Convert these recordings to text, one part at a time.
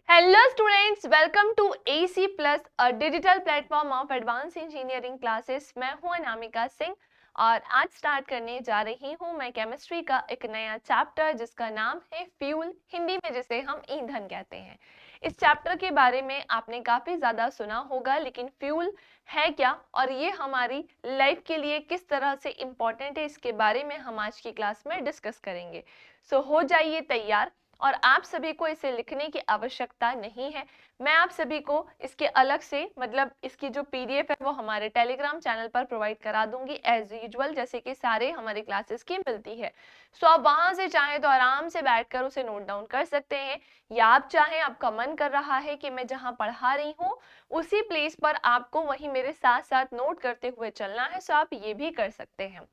Hello students, welcome to AC plus a digital platform of advance engineering classes. मैं हूं अनामिका सिंह और आज start करने जा रही हूं मैं केमिस्ट्री का एक नया चैप्टर जिसका नाम है फ्यूल, हिंदी में जिसे हम ईंधन कहते हैं। इस चैप्टर के बारे में आपने काफी ज्यादा सुना होगा, लेकिन फ्यूल है क्या और ये हमारी लाइफ के लिए किस तरह से इम्पोर्टेंट है, इसके बारे में हम आज की क्लास में डिस्कस करेंगे। सो हो जाइए तैयार। और आप सभी को इसे लिखने की आवश्यकता नहीं है। मैं आप सभी को इसके अलग से इसकी जो पीडीएफ है वो हमारे टेलीग्राम चैनल पर प्रोवाइड करा दूंगी एज यूजुअल, जैसे कि सारे हमारी क्लासेस की मिलती है। सो आप वहां से चाहें तो आराम से बैठकर उसे नोट डाउन कर सकते हैं, या आप चाहें, आपका मन कर रहा है कि मैं जहां पढ़ा रही हूँ उसी प्लेस पर आपको वहीं मेरे साथ साथ नोट करते हुए चलना है, सो आप ये भी कर सकते हैं।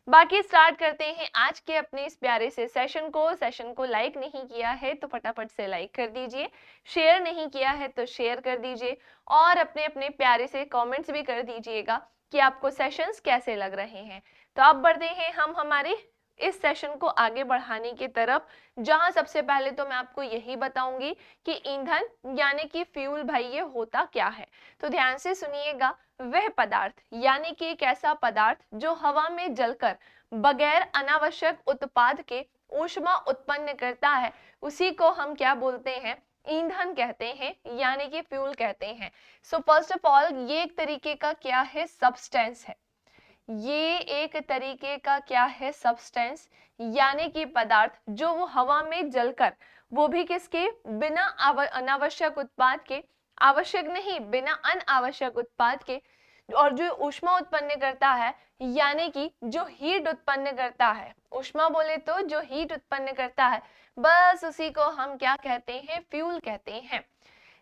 बाकी स्टार्ट करते हैं आज के अपने इस प्यारे से सेशन को लाइक नहीं किया है तो फटाफट से लाइक कर दीजिए, शेयर नहीं किया है तो शेयर कर दीजिए और अपने अपने प्यारे से कमेंट्स भी कर दीजिएगा कि आपको सेशंस कैसे लग रहे हैं। तो अब बढ़ते हैं हम हमारे इस सेशन को आगे बढ़ाने की तरफ, जहां सबसे पहले तो मैं आपको यही बताऊंगी कि ईंधन यानी कि फ्यूल भाई ये होता क्या है। तो ध्यान से सुनिएगा। वह पदार्थ यानी कि एक ऐसा पदार्थ जो हवा में जलकर बगैर अनावश्यक उत्पाद के ऊष्मा उत्पन्न करता है, उसी को हम क्या बोलते हैं? ईंधन कहते हैं, यानी कि फ्यूल कहते हैं। सो फर्स्ट ऑफ ऑल ये एक तरीके का क्या है? सब्सटेंस है। ये एक तरीके का क्या है? सब्सटेंस, यानी कि पदार्थ जो वो हवा में जलकर, वो भी किसके? बिना अनावश्यक उत्पाद के, आवश्यक नहीं बिना अनावश्यक उत्पाद के, और जो ऊष्मा उत्पन्न करता है, यानी कि जो हीट उत्पन्न करता है। ऊष्मा बोले तो जो हीट उत्पन्न करता है, बस उसी को हम क्या कहते हैं? फ्यूल कहते हैं।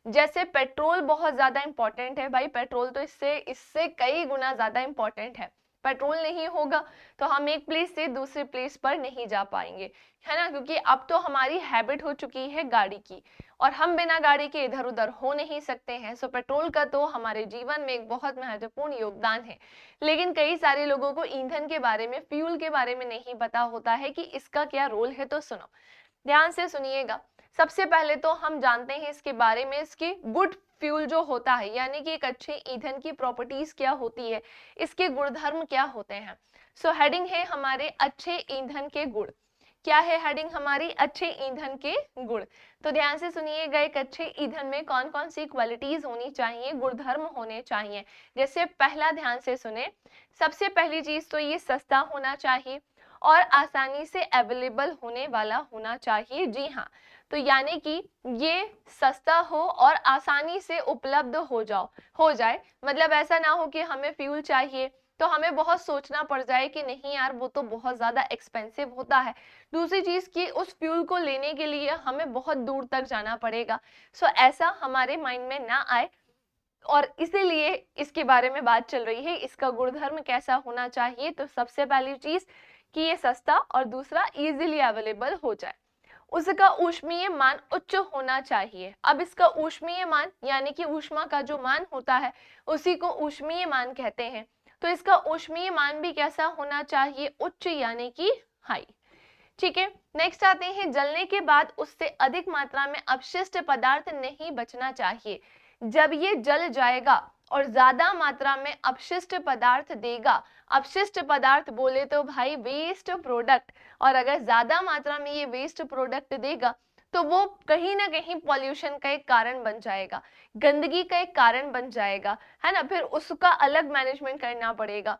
जैसे पेट्रोल बहुत ज्यादा इंपॉर्टेंट है भाई, पेट्रोल तो इससे इससे कई गुना ज्यादा इंपॉर्टेंट है। पेट्रोल नहीं होगा तो हम एक प्लेस से दूसरे प्लेस पर नहीं जा पाएंगे, है ना, क्योंकि अब तो हमारी हैबिट हो चुकी है गाड़ी की और हम बिना गाड़ी के इधर उधर हो नहीं सकते हैं। सो पेट्रोल का तो हमारे जीवन में एक बहुत महत्वपूर्ण योगदान है। लेकिन कई सारे लोगों को ईंधन के बारे में, फ्यूल के बारे में नहीं पता होता है कि इसका क्या रोल है। तो सुनो, ध्यान से सुनिएगा। सबसे पहले तो हम जानते हैं इसके बारे में, इसके गुड फ्यूल जो होता है, यानी कि एक अच्छे ईंधन की प्रॉपर्टीज क्या होती है, इसके गुणधर्म क्या होते हैं। सो हेडिंग है हमारे अच्छे ईंधन के गुण। क्या है हेडिंग हमारी? अच्छे ईंधन के गुण। तो ध्यान से सुनिएगा, एक अच्छे ईंधन में कौन कौन सी क्वालिटीज होनी चाहिए, गुणधर्म होने चाहिए। जैसे पहला, ध्यान से सुने, सबसे पहली चीज तो ये सस्ता होना चाहिए और आसानी से अवेलेबल होने वाला होना चाहिए। जी हाँ, तो यानी कि ये सस्ता हो और आसानी से उपलब्ध हो जाए। मतलब ऐसा ना हो कि हमें फ्यूल चाहिए तो हमें बहुत सोचना पड़ जाए कि नहीं यार वो तो बहुत ज्यादा एक्सपेंसिव होता है। दूसरी चीज कि उस फ्यूल को लेने के लिए हमें बहुत दूर तक जाना पड़ेगा। सो ऐसा हमारे माइंड में ना आए, और इसीलिए इसके बारे में बात चल रही है। इसका गुणधर्म कैसा होना चाहिए? तो सबसे पहली चीज कि ये सस्ता, और दूसरा इजीली अवेलेबल हो जाए। उसका ऊष्मीय मान उच्च होना चाहिए। अब इसका ऊष्मीय मान यानी कि ऊष्मा का जो मान होता है उसी को ऊष्मीय मान कहते हैं। तो इसका ऊष्मीय मान भी कैसा होना चाहिए? उच्च, यानी कि हाई। ठीक है, नेक्स्ट आते हैं, जलने के बाद उससे अधिक मात्रा में अपशिष्ट पदार्थ नहीं बचना चाहिए। जब ये जल जाएगा और ज्यादा मात्रा में अपशिष्ट पदार्थ देगा, अपशिष्ट पदार्थ बोले तो भाई वेस्ट प्रोडक्ट, और अगर ज्यादा मात्रा में ये वेस्ट प्रोडक्ट देगा तो वो कहीं ना कहीं पॉल्यूशन का एक कारण बन जाएगा, गंदगी का एक कारण बन जाएगा, है ना, फिर उसका अलग मैनेजमेंट करना पड़ेगा।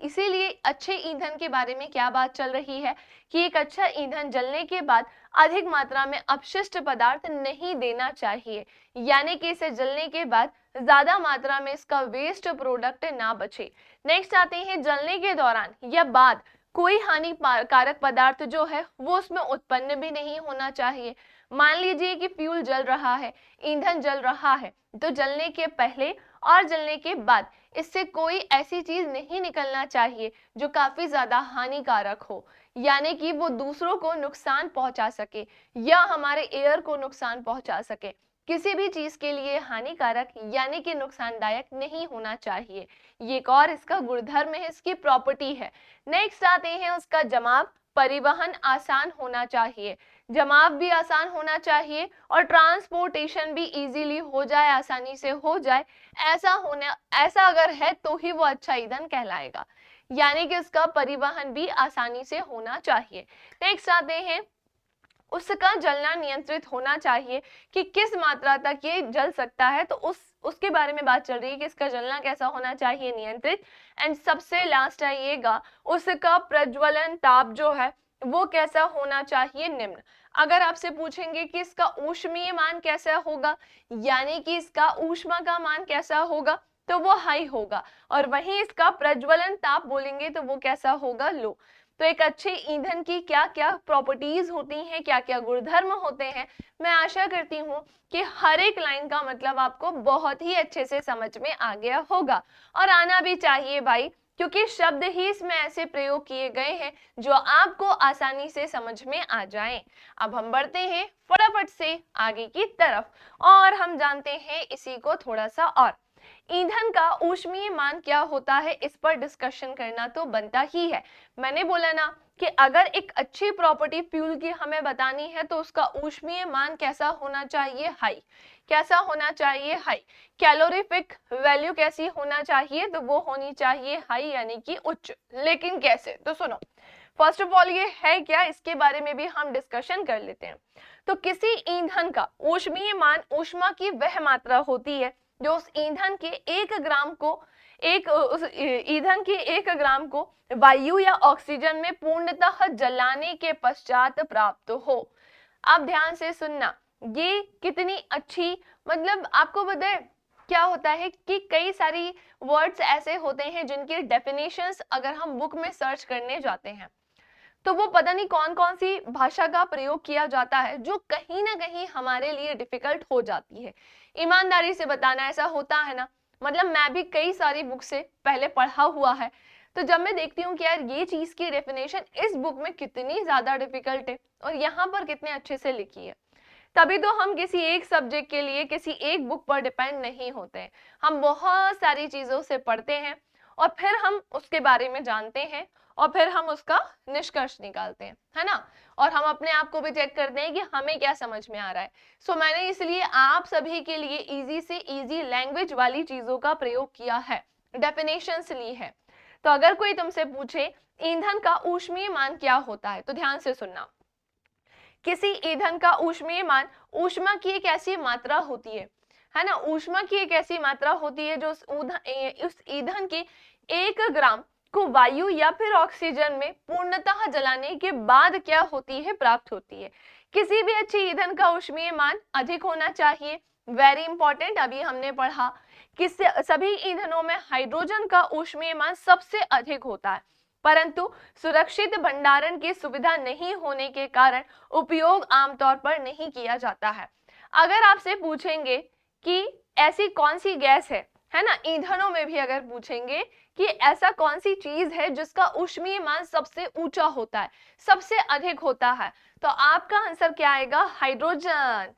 इसीलिए अच्छे ईंधन के बारे में क्या बात चल रही है कि एक अच्छा ईंधन जलने के बाद अधिक मात्रा में अपशिष्ट पदार्थ नहीं देना चाहिए, यानी कि इसे जलने के बाद ज्यादा मात्रा में इसका वेस्ट प्रोडक्ट ना बचे। नेक्स्ट आते हैं, जलने के दौरान या बाद कोई हानिकारक पदार्थ जो है वो उसमें उत्पन्न भी नहीं होना चाहिए। मान लीजिए कि फ्यूल जल रहा है, ईंधन जल रहा है, तो जलने के पहले और जलने के बाद इससे कोई ऐसी चीज नहीं निकलना चाहिए जो काफी ज्यादा हानिकारक हो, यानी कि वो दूसरों को नुकसान पहुंचा सके या हमारे एयर को नुकसान पहुंचा सके। किसी भी चीज के लिए हानिकारक यानी कि नुकसानदायक नहीं होना चाहिए। ये एक और इसका गुणधर्म है, इसकी प्रॉपर्टी है। नेक्स्ट आते हैं उसका जमाव, परिवहन आसान होना चाहिए। जमाव भी आसान होना चाहिए और ट्रांसपोर्टेशन भी इजीली हो जाए, आसानी से हो जाए। ऐसा अगर है तो ही वो अच्छा ईंधन कहलाएगा, यानी कि उसका परिवहन भी आसानी से होना चाहिए। नेक्स्ट आते हैं, उसका जलना नियंत्रित होना चाहिए कि किस मात्रा तक ये जल सकता है, तो उसके बारे में बात चल रही है कि इसका जलना कैसा होना चाहिए, नियंत्रित। एंड सबसे लास्ट आइएगा, उसका प्रज्वलन ताप जो है वो कैसा होना चाहिए, निम्न। अगर आपसे पूछेंगे कि इसका ऊष्मीय मान कैसा होगा, यानी कि इसका ऊष्मा का मान कैसा होगा, तो वो हाई होगा, और वहीं इसका प्रज्वलन ताप बोलेंगे तो वो कैसा होगा, लो। तो एक अच्छे ईंधन की क्या क्या प्रॉपर्टीज होती हैं, क्या क्या गुणधर्म होते हैं, मैं आशा करती हूँ कि हर एक लाइन का मतलब आपको बहुत ही अच्छे से समझ में आ गया होगा, और आना भी चाहिए भाई, क्योंकि शब्द ही इसमें ऐसे प्रयोग किए गए हैं जो आपको आसानी से समझ में आ जाएं। अब हम बढ़ते हैं फटाफट से आगे की तरफ, और हम जानते हैं इसी को थोड़ा सा और। ईंधन का ऊष्मीय मान क्या होता है, इस पर डिस्कशन करना तो बनता ही है। मैंने बोला ना कि अगर एक अच्छी प्रॉपर्टी फ्यूल की हमें बतानी है तो उसका ऊष्मीय मान कैसा होना चाहिए, हाई। कैसा होना चाहिए, हाई। कैलोरीफिक वैल्यू कैसी होना चाहिए, तो वो होनी चाहिए हाई, यानी कि उच्च। लेकिन कैसे, तो सुनो, फर्स्ट ऑफ ऑल ये है क्या, इसके बारे में भी हम डिस्कशन कर लेते हैं। तो किसी ईंधन का ऊष्मीय मान ऊष्मा की वह मात्रा होती है जो उस ईंधन के 1 ग्राम को वायु या ऑक्सीजन में पूर्णतः जलाने के पश्चात प्राप्त हो। आप ध्यान से सुनना, ये कितनी अच्छी, मतलब आपको पता है क्या होता है कि कई सारी वर्ड्स ऐसे होते हैं जिनकी डेफिनेशंस अगर हम बुक में सर्च करने जाते हैं तो वो पता नहीं कौन कौन सी भाषा का प्रयोग किया जाता है जो कहीं ना कहीं हमारे लिए डिफिकल्ट हो जाती है। ईमानदारी से बताना, ऐसा होता है ना, मतलब मैं भी कई सारी बुक से पहले पढ़ा हुआ है, तो जब मैं देखती हूँ कि यार ये चीज की डेफिनेशन इस बुक में कितनी ज्यादा डिफिकल्ट है और यहाँ पर कितने अच्छे से लिखी है, तभी तो हम किसी एक सब्जेक्ट के लिए किसी एक बुक पर डिपेंड नहीं होते हैं। हम बहुत सारी चीजों से पढ़ते हैं और फिर हम उसके बारे में जानते हैं और फिर हम उसका निष्कर्ष निकालते हैं, है ना, और हम अपने आप को भी चेक करते हैं कि हमें क्या समझ में आ रहा है। सो मैंने इसलिए आप सभी के लिए इजी से इजी लैंग्वेज वाली चीजों का प्रयोग किया है, डेफिनेशंस ली है। तो अगर कोई तुमसे पूछे ईंधन का ऊष्मीय मान क्या होता है, तो ध्यान से सुनना। किसी ईंधन का ऊष्मीय मान ऊष्मा की एक ऐसी मात्रा होती है ना, ऊष्मा की एक ऐसी मात्रा होती है जो उस ईंधन के 1 ग्राम को वायु या फिर ऑक्सीजन में पूर्णतः जलाने के बाद क्या होती है, प्राप्त होती है। किसी भी अच्छे ईंधन का ऊष्मीय मान अधिक होना चाहिए, वेरी इंपॉर्टेंट, अभी हमने पढ़ा कि सभी ईंधनों में हाइड्रोजन का ऊष्मीय मान सबसे अधिक होता है, परंतु सुरक्षित भंडारण की सुविधा नहीं होने के कारण उपयोग आमतौर पर नहीं किया जाता है। अगर आपसे पूछेंगे कि ऐसी कौन सी गैस है ना, ईंधनों में भी अगर पूछेंगे कि ऐसा कौन सी चीज है जिसका ऊष्मीय मान सबसे ऊंचा होता है, सबसे अधिक होता है, तो आपका आंसर क्या आएगा, हाइड्रोजन।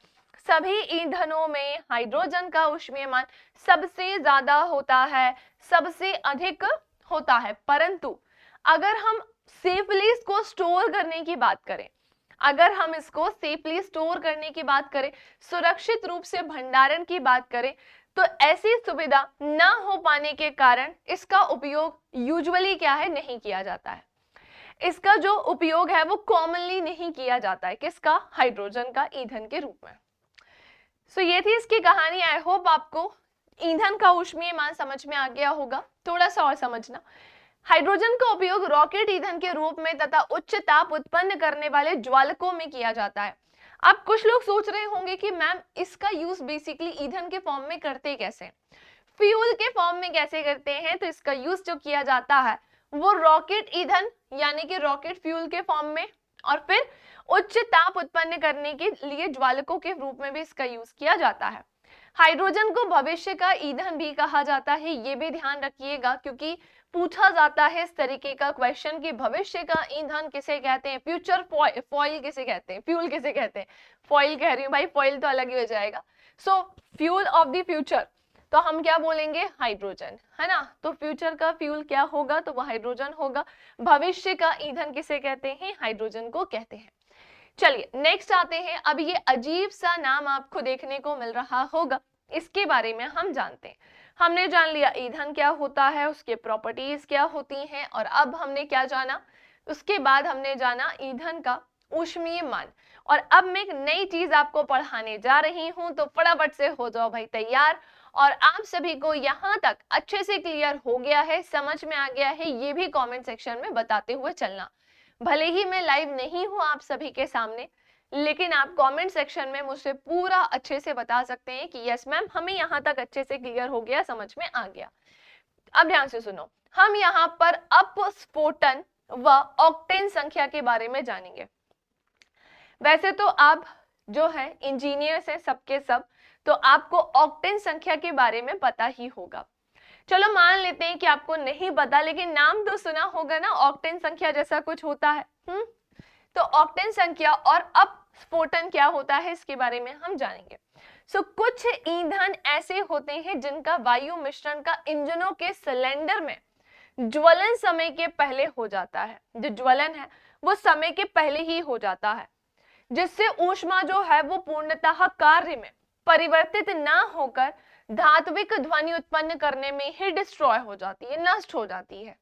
सभी ईंधनों में हाइड्रोजन का ऊष्मीय मान सबसे ज्यादा होता है, सबसे अधिक होता है। परंतु अगर हम सेफली इसको स्टोर करने की बात करें, अगर हम इसको सेफली स्टोर करने की बात करें, सुरक्षित रूप से भंडारण की बात करें, तो ऐसी सुविधा ना हो पाने के कारण इसका उपयोग यूजुअली क्या है, नहीं किया जाता है। इसका जो उपयोग है वो कॉमनली नहीं किया जाता है, किसका, हाइड्रोजन का ईंधन के रूप में। सो ये थी इसकी कहानी। आई होप आपको ईंधन का ऊष्मीय मान समझ में आ गया होगा। थोड़ा सा और समझना, हाइड्रोजन का उपयोग रॉकेट ईंधन के रूप में तथा उच्च ताप उत्पन्न करने वाले ज्वालकों में किया जाता है। अब कुछ लोग सोच रहे होंगे कि मैम इसका यूज बेसिकली ईंधन के फॉर्म में करते कैसे, फ्यूल के फॉर्म में कैसे करते हैं, तो इसका यूज जो किया जाता है वो रॉकेट ईंधन यानी कि रॉकेट फ्यूल के फॉर्म में, और फिर उच्च ताप उत्पन्न करने के लिए ज्वालकों के रूप में भी इसका यूज किया जाता है। हाइड्रोजन को भविष्य का ईंधन भी कहा जाता है, ये भी ध्यान रखिएगा, क्योंकि पूछा जाता है इस तरीके का क्वेश्चन कि भविष्य का ईंधन किसे कहते हैं, फ्यूचर फॉइल किसे कहते हैं, फ्यूल किसे कहते हैं, फॉइल कह रही हूँ भाई, फॉइल तो अलग ही हो जाएगा। सो फ्यूल ऑफ द फ्यूचर, तो हम क्या बोलेंगे, हाइड्रोजन, है ना। तो फ्यूचर का फ्यूल क्या होगा, तो वो हाइड्रोजन होगा। भविष्य का ईंधन किसे कहते हैं, हाइड्रोजन को कहते हैं। चलिए नेक्स्ट आते हैं। अब ये अजीब सा नाम आपको देखने को मिल रहा होगा, इसके बारे में हम जानते हैं। हमने जान लिया ईंधन क्या होता है, उसके प्रॉपर्टीज क्या होती हैं, और अब हमने क्या जाना, उसके बाद हमने जाना ईंधन का ऊष्मीय मान। और अब मैं एक नई चीज आपको पढ़ाने जा रही हूं, तो फटाफट से हो जाओ भाई तैयार। और आप सभी को यहां तक अच्छे से क्लियर हो गया है, समझ में आ गया है, ये भी कमेंट सेक्शन में बताते हुए चलना। भले ही मैं लाइव नहीं हूं आप सभी के सामने, लेकिन आप कमेंट सेक्शन में मुझसे पूरा अच्छे से बता सकते हैं कि यस मैम हमें यहाँ तक अच्छे से क्लियर हो गया, समझ में आ गया। अब ध्यान से सुनो, हम यहाँ पर अपस्फोटन व ऑक्टेन संख्या के बारे में जानेंगे। वैसे तो आप जो है इंजीनियर्स हैं सबके सब, तो आपको ऑक्टेन संख्या के बारे में पता ही होगा। चलो मान लेते हैं कि आपको नहीं पता, लेकिन नाम तो सुना होगा ना, ऑक्टेन संख्या जैसा कुछ होता है। तो ऑक्टेन संख्या और अपस्फोटन क्या होता है इसके बारे में हम जानेंगे। कुछ ईंधन ऐसे होते हैं जिनका वायु मिश्रण का इंजनों के सिलेंडर में ज्वलन समय के पहले हो जाता है। जो ज्वलन है वो समय के पहले ही हो जाता है, जिससे ऊष्मा जो है वो पूर्णतः कार्य में परिवर्तित ना होकर धात्विक ध्वनि उत्पन्न करने में ही डिस्ट्रॉय हो जाती है, नष्ट हो जाती है।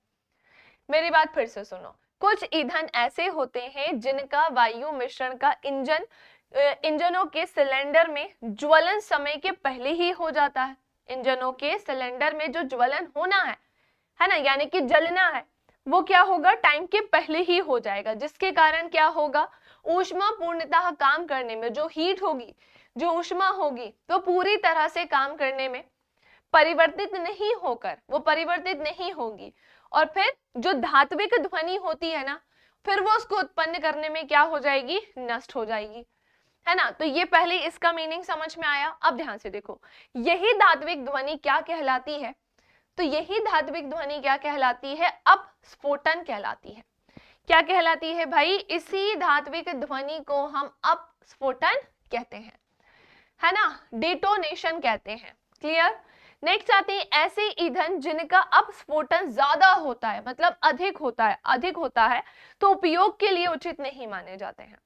मेरी बात फिर से सुनो, कुछ ईंधन ऐसे होते हैं जिनका वायु मिश्रण का इंजनों के सिलेंडर में ज्वलन समय के पहले ही हो जाता है। इंजनों के सिलेंडर में जो ज्वलन होना है ना, यानी कि जलना है, वो क्या होगा, टाइम के पहले ही हो जाएगा, जिसके कारण क्या होगा, ऊष्मा पूर्णतः काम करने में, जो हीट होगी, जो ऊष्मा होगी, तो पूरी तरह से काम करने में परिवर्तित नहीं होकर, वो परिवर्तित नहीं होगी, और फिर जो धात्विक ध्वनि होती है ना, फिर वो उसको उत्पन्न करने में क्या हो जाएगी, नष्ट हो जाएगी, है ना। तो ये पहले इसका मीनिंग समझ में आया। अब ध्यान से देखो, यही धात्विक ध्वनि क्या कहलाती है, तो यही धात्विक ध्वनि क्या कहलाती है, अपस्फोटन कहलाती है। क्या कहलाती है भाई, इसी धात्विक ध्वनि को हम अपस्फोटन कहते हैं, है ना, डेटोनेशन कहते हैं। क्लियर। नेक्स्ट आते हैं ऐसे ईंधन जिनका अपस्फोटन ज्यादा होता है, मतलब अधिक होता है, तो उपयोग के लिए उचित नहीं माने जाते हैं।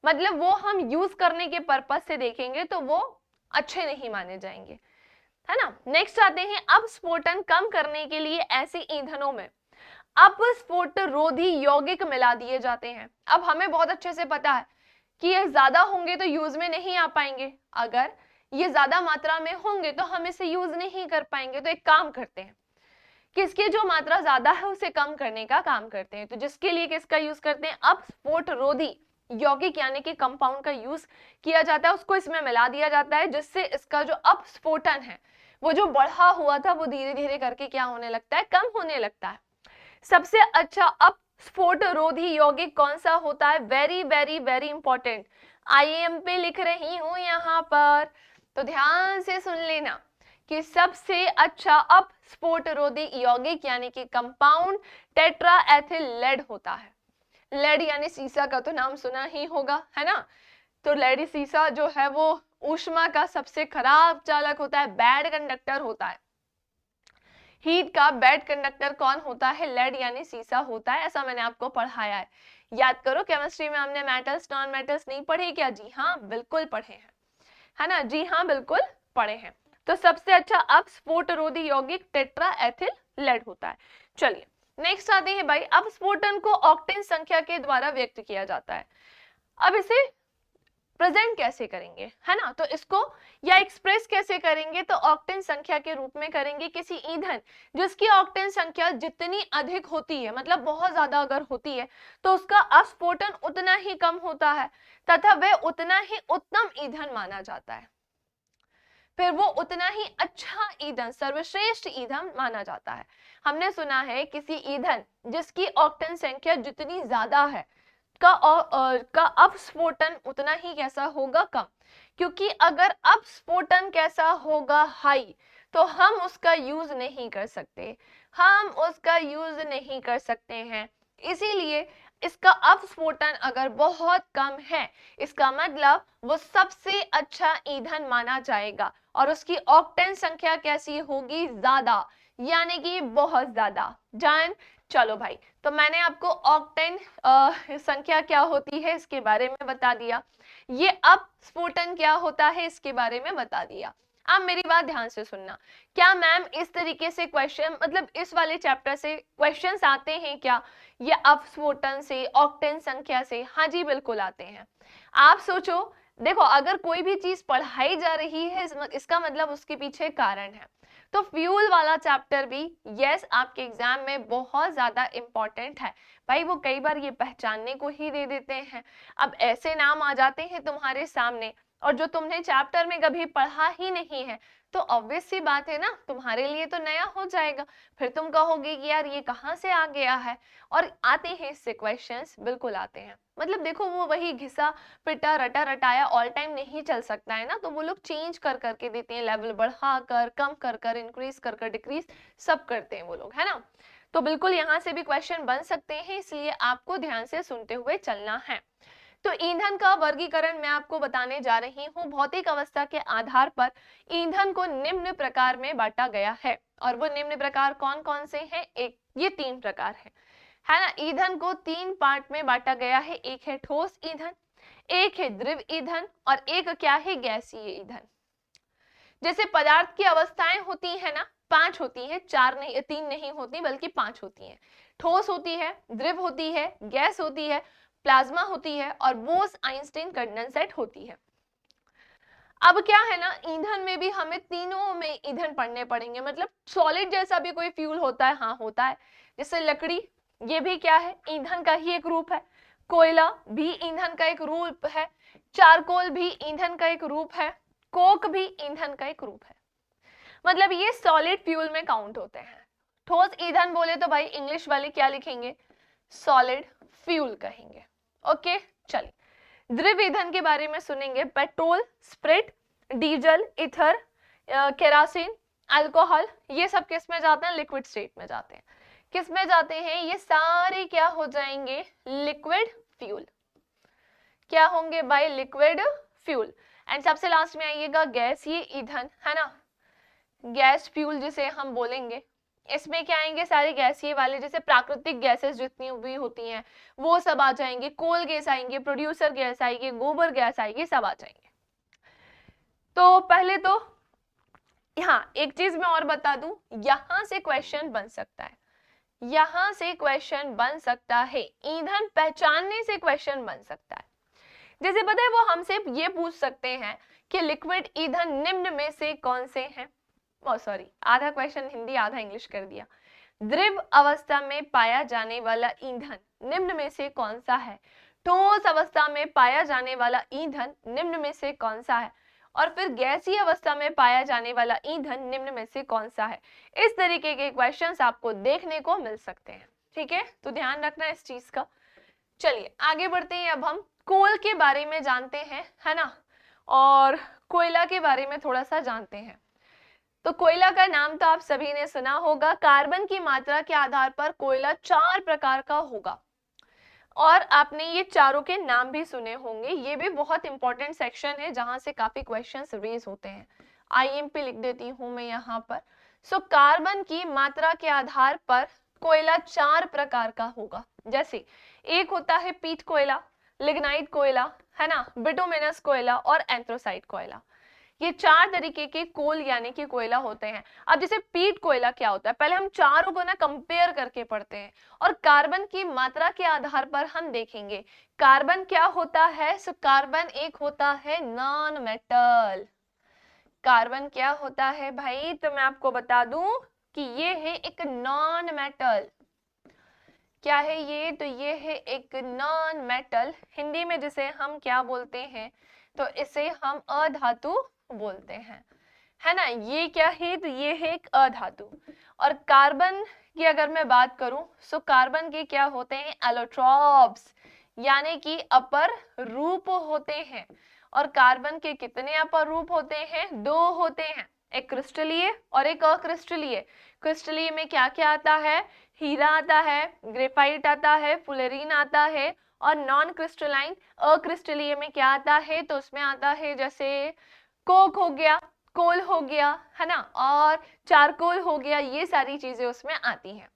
मतलब वो हम यूज करने के पर्पस से देखेंगे तो वो अच्छे नहीं माने जाएंगे, है ना। नेक्स्ट आते हैं अपस्फोटन कम करने के लिए ऐसे ईंधनों में अपस्फोट रोधी यौगिक मिला दिए जाते हैं। अब हमें बहुत अच्छे से पता है कि ये ज्यादा होंगे तो यूज में नहीं आ पाएंगे, अगर ये ज्यादा मात्रा में होंगे तो हम इसे यूज नहीं कर पाएंगे। तो एक काम करते हैं, किसकी जो मात्रा ज्यादा है उसे कम करने का काम करते हैं। तो जिसके लिए किसका यूज करते हैं, अपस्फोट रोधी यौगिक यानी कि कंपाउंड का यूज किया जाता है, उसको इसमें मिला दिया जाता है, जिससे इसका जो अपस्फोटन है वो जो बढ़ा हुआ था वो धीरे धीरे करके क्या होने लगता है, कम होने लगता है। सबसे अच्छा अपस्फोट रोधी यौगिक कौन सा होता है, very very very important, IM पे लिख रही हूं यहाँ पर, तो ध्यान से सुन लेना कि सबसे अच्छा अपस्फोट रोधी यौगिक यानी कि कंपाउंड टेट्राएथिल लेड होता है। लेड यानी सीसा का तो नाम सुना ही होगा, है ना। तो लेड सीसा जो है वो ऊष्मा का सबसे खराब चालक होता है, बैड कंडक्टर होता है। हीट का बैड कंडक्टर कौन होता है, लेड यानी सीसा होता है, ऐसा मैंने आपको पढ़ाया है। याद करो, केमिस्ट्री में हमने मेटल्स नॉन मेटल्स नहीं पढ़े क्या, जी हाँ बिल्कुल पढ़े हैं, है ना, जी हाँ बिल्कुल पढ़े हैं। तो सबसे अच्छा अपस्फोट रोधी यौगिक टेट्राएथिल लेड होता है। चलिए नेक्स्ट आते हैं भाई, अपस्फोटन को ऑक्टेन संख्या के द्वारा व्यक्त किया जाता है। अब इसे प्रेजेंट कैसे करेंगे, है ना, तो इसको या एक्सप्रेस कैसे करेंगे, तो ऑक्टेन संख्या के रूप में करेंगे किसी ईंधन जिसकी ऑक्टेन संख्या जितनी अधिक होती है, मतलब बहुत ज्यादा अगर होती है, तो उसका अपस्फोटन उतना ही कम होता है तथा वह उतना ही उत्तम ईंधन माना जाता है, फिर वो उतना ही अच्छा ईंधन, सर्वश्रेष्ठ ईंधन माना जाता है। हमने सुना है किसी ईंधन जिसकी ऑक्टेन संख्या जितनी ज्यादा है का अपस्फोटन उतना ही कैसा होगा, कम, क्योंकि अगर अपस्फोटन कैसा होगा, हाई, तो हम उसका यूज नहीं कर सकते, हैं। इसीलिए इसका अपस्फोटन अगर बहुत कम है, इसका मतलब वो सबसे अच्छा ईंधन माना जाएगा, और उसकी ऑक्टेन संख्या कैसी होगी, ज्यादा, यानी कि बहुत ज्यादा। डन। चलो भाई, तो मैंने आपको ऑक्टेन संख्या क्या होती है इसके बारे में बता दिया, ये अपस्फोटन क्या होता है इसके बारे में बता दिया। अब मेरी बात ध्यान से सुनना, क्या मैम इस तरीके से क्वेश्चन, मतलब इस वाले चैप्टर से क्वेश्चंस आते हैं क्या, ये अपस्फोटन से, ऑक्टेन संख्या से? हाँ जी बिल्कुल आते हैं। आप सोचो, देखो अगर कोई भी चीज पढ़ाई जा रही है इसका मतलब उसके पीछे कारण है। तो फ्यूल वाला चैप्टर भी यस आपके एग्जाम में बहुत ज्यादा इंपॉर्टेंट है भाई। वो कई बार ये पहचानने को ही दे देते हैं, अब ऐसे नाम आ जाते हैं तुम्हारे सामने और जो तुमने चैप्टर में कभी पढ़ा ही नहीं है, तो ऑब्वियस सी बात है ना, तुम्हारे लिए तो नया हो जाएगा। फिर तुम कहोगे कि यार ये कहाँ से आ गया है। और आते हैं इससे क्वेश्चंस, बिल्कुल आते हैं। मतलब देखो वो वही घिसा पिटा रटा रटाया ऑल टाइम नहीं चल सकता है ना, तो वो लोग चेंज कर करके देते हैं, लेवल बढ़ा कर, कम कर कर, इंक्रीज कर कर, डिक्रीज सब करते हैं वो लोग, है ना। तो बिल्कुल यहाँ से भी क्वेश्चन बन सकते हैं, इसलिए आपको ध्यान से सुनते हुए चलना है। तो ईंधन का वर्गीकरण मैं आपको बताने जा रही हूँ। भौतिक अवस्था के आधार पर ईंधन को निम्न प्रकार में बांटा गया है, और वो निम्न प्रकार कौन कौन से हैं? एक ये 3 प्रकार है ना। ईंधन को 3 पार्ट में बांटा गया है, एक है ठोस ईंधन, एक है द्रव ईंधन, और एक क्या है? गैसीय ईंधन। जैसे पदार्थ की अवस्थाएं होती है ना, 5 होती है, 4 नहीं, 3 नहीं होती बल्कि 5 होती है। ठोस होती है, द्रव होती है, गैस होती है, प्लाज्मा होती है, और बोस आइंस्टीन कंडेंसेट होती है। अब क्या है ना, ईंधन में भी हमें तीनों में ईंधन पढ़ने पड़ेंगे। मतलब सॉलिड जैसा भी कोई फ्यूल होता है, हाँ होता है, जैसे लकड़ी, ये भी क्या है? ईंधन का ही एक रूप है। कोयला भी ईंधन का एक रूप है, चारकोल भी ईंधन का एक रूप है, कोक भी ईंधन का एक रूप है। मतलब ये सॉलिड फ्यूल में काउंट होते हैं। ठोस ईंधन बोले तो भाई इंग्लिश वाले क्या लिखेंगे? सॉलिड फ्यूल कहेंगे। ओके चलिए, द्रव ईंधन के बारे में सुनेंगे। Petrol, spirit, diesel, ether, kerosene, alcohol, ये सब किस में जाते हैं? लिक्विड स्टेट में जाते हैं। किस में जाते हैं? ये सारे क्या हो जाएंगे? Liquid fuel. क्या होंगे भाई? Liquid fuel. एंड सबसे लास्ट में आइएगा गैसीय ईंधन, है ना, गैस फ्यूल जिसे हम बोलेंगे। इसमें क्या आएंगे? सारे गैसीय वाले, जैसे प्राकृतिक गैसेस जितनी भी होती हैं वो सब आ जाएंगे, कोल गैस आएंगे, प्रोड्यूसर गैस आएगी, गोबर गैस आएगी, सब आ जाएंगे। तो पहले तो हाँ एक चीज मैं और बता दूं, यहां से क्वेश्चन बन सकता है, यहां से क्वेश्चन बन सकता है, ईंधन पहचानने से क्वेश्चन बन सकता है। जैसे पता है वो हमसे ये पूछ सकते हैं कि लिक्विड ईंधन निम्न में से कौन से हैं। सॉरी, आधा क्वेश्चन हिंदी आधा इंग्लिश कर दिया। द्रव अवस्था में पाया जाने वाला ईंधन निम्न में से कौन सा है? ठोस अवस्था में पाया जाने वाला ईंधन निम्न में से कौन सा है? और फिर गैसीय अवस्था में पाया जाने वाला ईंधन निम्न में से कौन सा है? इस तरीके के क्वेश्चंस आपको देखने को मिल सकते हैं। ठीक है, तो ध्यान रखना इस चीज का। चलिए आगे बढ़ते हैं, अब हम कोल के बारे में जानते हैं, है ना, और कोयला के बारे में थोड़ा सा जानते हैं। तो कोयला का नाम तो आप सभी ने सुना होगा। कार्बन की मात्रा के आधार पर कोयला 4 प्रकार का होगा, और आपने ये चारों के नाम भी सुने होंगे। ये भी बहुत इंपॉर्टेंट सेक्शन है जहां से काफी क्वेश्चंस रेज होते हैं। आईएमपी लिख देती हूं मैं यहाँ पर। सो कार्बन की मात्रा के आधार पर कोयला 4 प्रकार का होगा। जैसे एक होता है पीट कोयला, लिग्नाइट कोयला, है ना, बिटुमिनस कोयला और एंथ्रासाइट कोयला। ये 4 तरीके के कोल यानी कि कोयला होते हैं। अब जैसे पीट कोयला क्या होता है, पहले हम चारों को ना कंपेयर करके पढ़ते हैं, और कार्बन की मात्रा के आधार पर हम देखेंगे कार्बन क्या होता है। सो कार्बन एक होता है नॉन मेटल। कार्बन क्या होता है भाई? तो मैं आपको बता दूं कि ये है एक नॉन मेटल। क्या है ये? तो ये है एक नॉन मेटल। हिंदी में जिसे हम क्या बोलते हैं? तो इसे हम अधातु बोलते हैं, है ना। ये क्या है? तो ये है एक अधातु। और कार्बन की अगर मैं बात करूं, सो कार्बन के क्या होते हैं? एलोट्रॉप्स, यानी कि अपर रूप होते हैं। और कार्बन के कितने अपर रूप होते हैं? 2 होते हैं, एक क्रिस्टलीय और एक अक्रिस्टलीय। क्रिस्टलीय में क्या क्या आता है? हीरा आता है, ग्रेफाइट आता है, फुलेरीन आता है। और नॉन क्रिस्टलाइन अक्रिस्टलीय में क्या आता है? तो उसमें आता है जैसे कोक हो गया, कोल हो गया, है ना, और चारकोल हो गया, ये सारी चीजें उसमें आती हैं।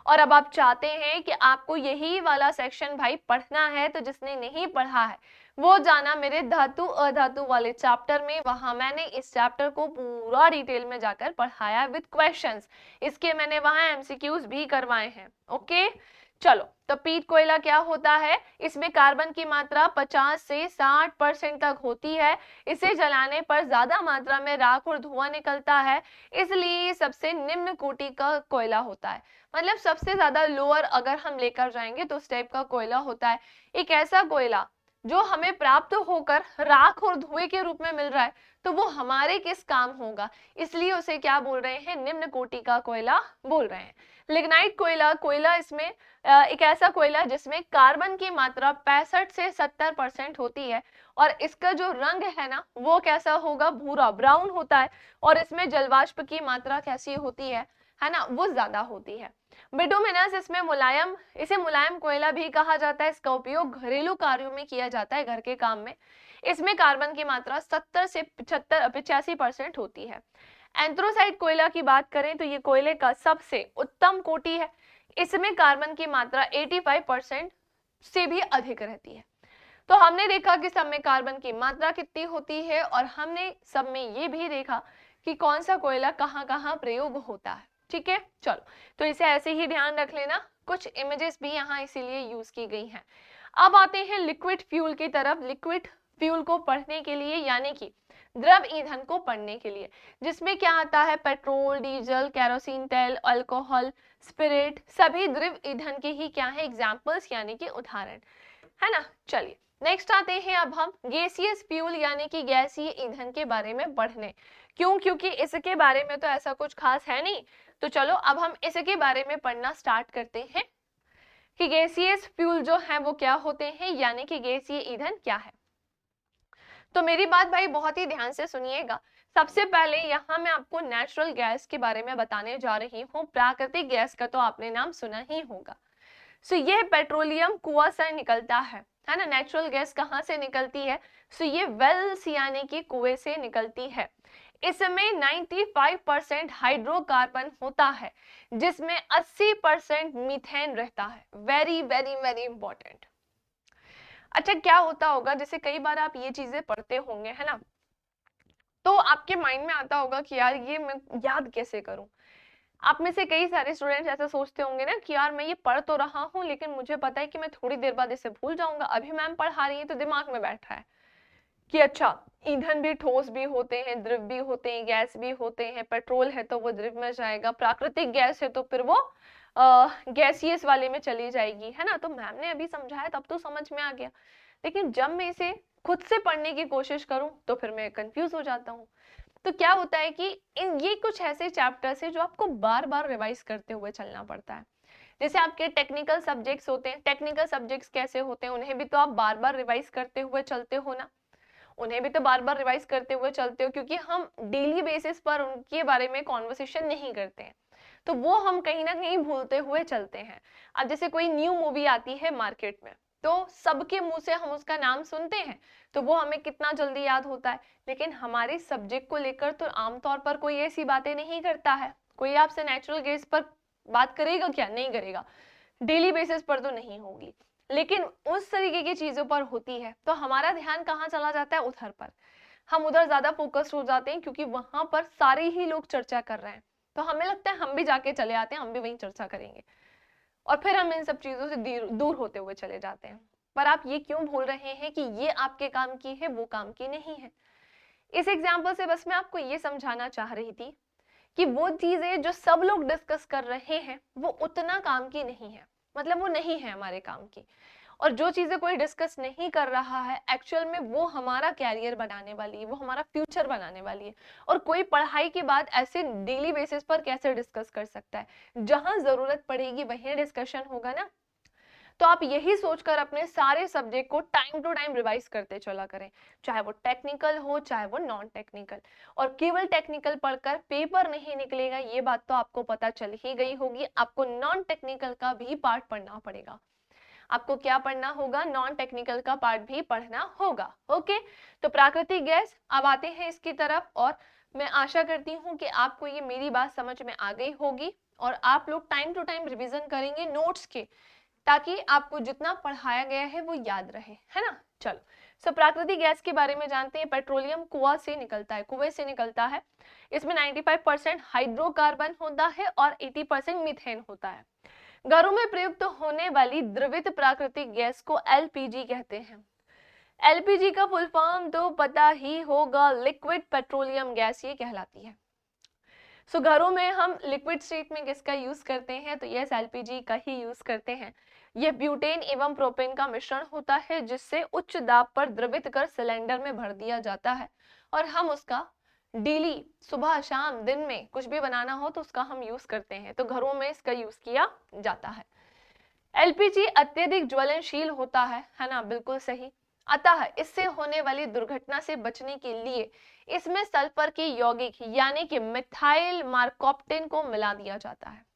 और अब आप चाहते हैं कि आपको यही वाला सेक्शन भाई पढ़ना है, तो जिसने नहीं पढ़ा है वो जाना मेरे धातु अधातु वाले चैप्टर में, वहां मैंने इस चैप्टर को पूरा डिटेल में जाकर पढ़ाया विद क्वेश्चंस। इसके मैंने वहां एमसीक्यूज भी करवाए हैं। ओके चलो, तो पीट कोयला क्या होता है, इसमें कार्बन की मात्रा 50 से 60% तक होती है। इसे जलाने पर ज्यादा मात्रा में राख और धुआं निकलता है, इसलिए सबसे निम्न कोटि का कोयला होता है। मतलब सबसे ज्यादा लोअर अगर हम लेकर जाएंगे तो उस टाइप का कोयला होता है। एक ऐसा कोयला जो हमें प्राप्त होकर राख और धुएं के रूप में मिल रहा है, तो वो हमारे किस काम होगा, इसलिए उसे क्या बोल रहे हैं, निम्न कोटि का कोयला बोल रहे हैं। लिग्नाइट कोयला, कोयला इसमें एक ऐसा कोयला जिसमें कार्बन की मात्रा 65 से 70% होती है, और इसका जो रंग है ना वो कैसा होगा, भूरा ब्राउन होता है, और इसमें जलवाष्प की मात्रा कैसी होती है ना, वो ज्यादा होती है। बिटुमिनस, इसमें मुलायम, इसे मुलायम कोयला भी कहा जाता है। इसका उपयोग घरेलू कार्यों में किया जाता है, घर के काम में। इसमें कार्बन की मात्रा 70 से 85% होती है। एंथ्रोसाइट कोयला की बात करें तो ये कोयले का सबसे उत्तम कोटि है। इसमें कार्बन की मात्रा 85% से भी अधिक रहती है। तो हमने देखा कि सब में कार्बन की मात्रा कितनी होती है, और हमने सब में ये भी देखा कि कौन सा कोयला कहाँ कहाँ प्रयोग होता है। ठीक है चलो, तो इसे ऐसे ही ध्यान रख लेना। कुछ इमेजेस भी यहाँ इसीलिए यूज की गई हैं। अब आते हैं लिक्विड फ्यूल की तरफ। लिक्विड फ्यूल को पढ़ने के लिए, यानी कि द्रव ईंधन को पढ़ने के लिए, जिसमें क्या आता है, पेट्रोल, डीजल, केरोसिन तेल, अल्कोहल, स्पिरिट, सभी द्रव ईंधन के ही क्या है, एग्जाम्पल्स यानी कि उदाहरण, है ना। चलिए नेक्स्ट आते हैं अब हम गैसियस फ्यूल यानी कि गैसीय ईंधन के बारे में पढ़ने। क्यों, क्योंकि इसके बारे में तो ऐसा कुछ खास है नहीं, तो चलो अब हम इसके बारे में पढ़ना स्टार्ट करते हैं कि गैसियस फ्यूल जो है वो क्या होते हैं, यानी कि गैसीय ईंधन क्या है। तो मेरी बात भाई बहुत ही ध्यान से सुनिएगा। सबसे पहले यहाँ मैं आपको नेचुरल गैस के बारे में बताने जा रही हूँ। प्राकृतिक गैस का तो आपने नाम सुना ही होगा। सो ये पेट्रोलियम कुआं से निकलता है ना। नेचुरल गैस कहाँ से निकलती है, सो ये वेल्स यानी कि कुएं से निकलती है। इसमें 95% हाइड्रोकार्बन होता है, जिसमें 80% मीथेन रहता है। Very very very important. अच्छा, क्या होता होगा, जैसे कई बार आप ये चीजें पढ़ते होंगे, है ना, तो आपके माइंड में आता होगा कि यार ये मैं याद कैसे करूं। आप में से कई सारे स्टूडेंट्स ऐसा सोचते होंगे ना कि यार मैं ये पढ़ तो रहा हूँ, लेकिन मुझे पता है कि मैं थोड़ी देर बाद इसे भूल जाऊंगा। अभी मैम पढ़ा रही है तो दिमाग में बैठा है कि अच्छा, ईंधन भी ठोस भी होते हैं, द्रव भी होते हैं, गैस भी होते हैं। पेट्रोल है तो वो द्रव में जाएगा, प्राकृतिक गैस है तो फिर वो गैसियस वाले में चली जाएगी, है ना। तो मैम ने अभी समझाया तब तो समझ में आ गया, लेकिन जब मैं इसे खुद से पढ़ने की कोशिश करूं तो फिर मैं कंफ्यूज हो जाता हूँ। तो क्या होता है कि ये कुछ ऐसे चैप्टर्स है जो आपको बार बार रिवाइज करते हुए चलना पड़ता है। जैसे आपके टेक्निकल सब्जेक्ट्स होते हैं, टेक्निकल सब्जेक्ट्स कैसे होते हैं, उन्हें भी तो आप बार बार रिवाइज करते हुए चलते हो ना। उन्हें भी तो बार बार रिवाइज करते हुए चलते हो, क्योंकि हम डेली बेसिस पर उनके बारे में कॉन्वर्सेशन नहीं करते हैं, तो वो हम कहीं ना कहीं भूलते हुए चलते हैं। अब जैसे कोई न्यू मूवी आती है मार्केट में, तो सबके मुंह से हम उसका नाम सुनते हैं, तो वो हमें कितना जल्दी याद होता है। लेकिन हमारे सब्जेक्ट को लेकर तो आमतौर पर कोई ऐसी बातें नहीं करता है। कोई आपसे नेचुरल गैस पर बात करेगा क्या, नहीं करेगा, डेली बेसिस पर तो नहीं होगी, लेकिन उस तरीके की चीजों पर होती है, तो हमारा ध्यान कहाँ चला जाता है, उधर पर। हम उधर ज्यादा फोकस्ड हो जाते हैं, क्योंकि वहां पर सारे ही लोग चर्चा कर रहे हैं, तो हमें लगता है हम भी जाके चले आते हैं, हम भी वहीं चर्चा करेंगे, और फिर हम इन सब चीजों से दूर होते हुए चले जाते हैं। पर आप ये क्यों भूल रहे हैं कि ये आपके काम की है, वो काम की नहीं है। इस एग्जाम्पल से बस मैं आपको ये समझाना चाह रही थी कि वो चीजें जो सब लोग डिस्कस कर रहे हैं वो उतना काम की नहीं है, मतलब वो नहीं है हमारे काम की। और जो चीजें कोई डिस्कस नहीं कर रहा है, एक्चुअल में वो हमारा कैरियर बनाने वाली है, वो हमारा फ्यूचर बनाने वाली है। और कोई पढ़ाई के बाद ऐसे डेली बेसिस पर कैसे डिस्कस कर सकता है, जहां जरूरत पड़ेगी वहीं डिस्कशन होगा ना। तो आप यही सोचकर अपने सारे सब्जेक्ट को टाइम टू टाइम रिवाइज करते चला करें, चाहे वो टेक्निकल हो चाहे वो नॉन टेक्निकल। और केवल टेक्निकल पढ़कर पेपर नहीं निकलेगा, ये बात तो आपको पता चल ही गई होगी। आपको नॉन टेक्निकल का भी पार्ट पढ़ना पड़ेगा। आपको क्या पढ़ना होगा, नॉन टेक्निकल का पार्ट भी पढ़ना होगा। ओके, तो प्राकृतिक गैस, अब आते हैं इसकी तरफ। और मैं आशा करती हूँ कि आपको ये मेरी बात समझ में आ गई होगी। और आप लोग टाइम टू टाइम रिवीजन करेंगे नोट्स के, ताकि आपको जितना पढ़ाया गया है वो याद रहे, है ना। चलो, सो प्राकृतिक गैस के बारे में जानते हैं। पेट्रोलियम कुआं से निकलता है, कुएं से निकलता है। इसमें 95% हाइड्रोकार्बन होता है और 80% मीथेन होता है। घरों में प्रयुक्त होने वाली द्रवित प्राकृतिक गैस को एलपीजी कहते हैं। एलपीजी का फुल फॉर्म तो पता ही होगा, लिक्विड पेट्रोलियम गैस ये कहलाती है। सो घरों में हम लिक्विड स्टेट में किसका यूज करते हैं, तो यस एलपीजी का ही यूज करते हैं। यह ब्यूटेन एवं प्रोपेन का मिश्रण होता है, जिससे उच्च दाब पर द्रवित कर सिलेंडर में भर दिया जाता है और हम उसका डेली सुबह शाम दिन में कुछ भी बनाना हो तो उसका हम यूज करते हैं। तो घरों में इसका यूज किया जाता है। एलपीजी अत्यधिक ज्वलनशील होता है ना, बिल्कुल सही। अतः इससे होने वाली दुर्घटना से बचने के लिए इसमें सल्फर के यौगिक यानी कि मिथाइल मार्कोप्टेन को मिला दिया जाता है।